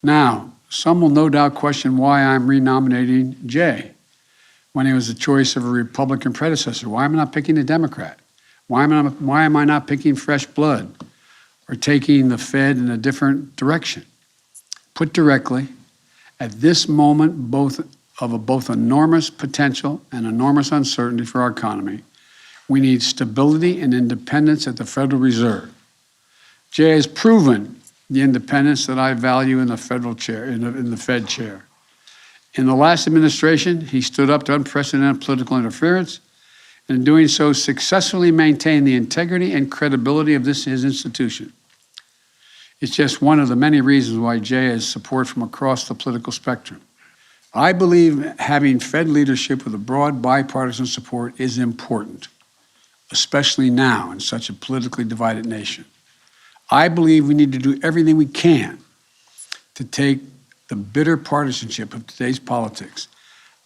Now, some will no doubt question why I'm renominating Jay when he was the choice of a Republican predecessor. Why am I not picking a Democrat? Why am I not picking fresh blood or taking the Fed in a different direction? Put directly, at this moment, both enormous potential and enormous uncertainty for our economy, we need stability and independence at the Federal Reserve. Jay has proven the independence that I value in the federal chair, in the Fed chair. In the last administration, he stood up to unprecedented political interference, and in doing so, successfully maintained the integrity and credibility of his institution. It's just one of the many reasons why Jay has support from across the political spectrum. I believe having Fed leadership with a broad bipartisan support is important, especially now in such a politically divided nation. I believe we need to do everything we can to take the bitter partisanship of today's politics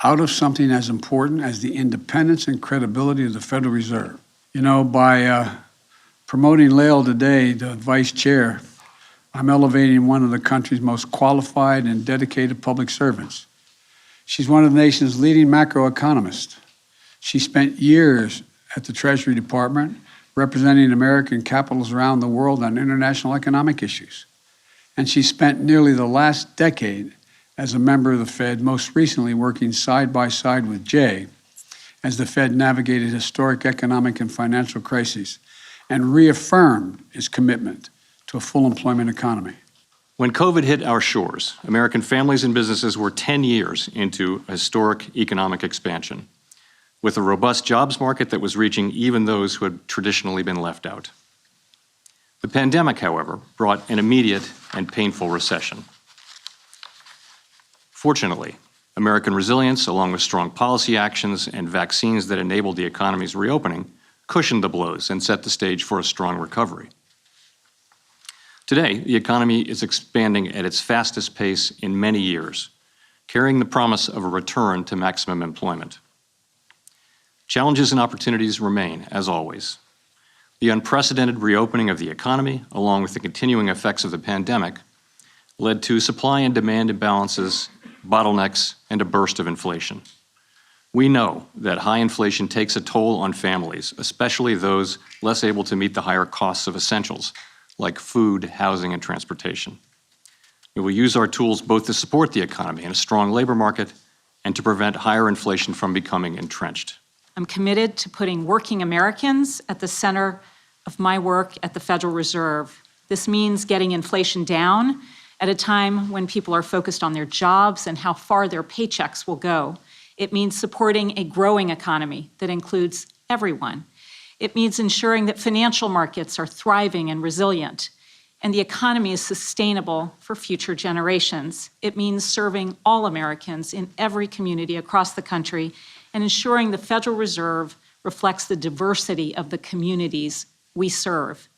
out of something as important as the independence and credibility of the Federal Reserve. You know, by promoting Lael today to vice chair, I'm elevating one of the country's most qualified and dedicated public servants. She's one of the nation's leading macroeconomists. She spent years at the Treasury Department representing American capitals around the world on international economic issues. And she spent nearly the last decade as a member of the Fed, most recently working side by side with Jay as the Fed navigated historic economic and financial crises and reaffirmed its commitment to a full employment economy. When COVID hit our shores, American families and businesses were 10 years into historic economic expansion, with a robust jobs market that was reaching even those who had traditionally been left out. The pandemic, however, brought an immediate and painful recession. Fortunately, American resilience, along with strong policy actions and vaccines that enabled the economy's reopening, cushioned the blows and set the stage for a strong recovery. Today, the economy is expanding at its fastest pace in many years, carrying the promise of a return to maximum employment. Challenges and opportunities remain, as always. The unprecedented reopening of the economy, along with the continuing effects of the pandemic, led to supply and demand imbalances, bottlenecks, and a burst of inflation. We know that high inflation takes a toll on families, especially those less able to meet the higher costs of essentials, like food, housing, and transportation. We will use our tools both to support the economy and a strong labor market and to prevent higher inflation from becoming entrenched. I'm committed to putting working Americans at the center of my work at the Federal Reserve. This means getting inflation down at a time when people are focused on their jobs and how far their paychecks will go. It means supporting a growing economy that includes everyone. It means ensuring that financial markets are thriving and resilient, and the economy is sustainable for future generations. It means serving all Americans in every community across the country and ensuring the Federal Reserve reflects the diversity of the communities we serve.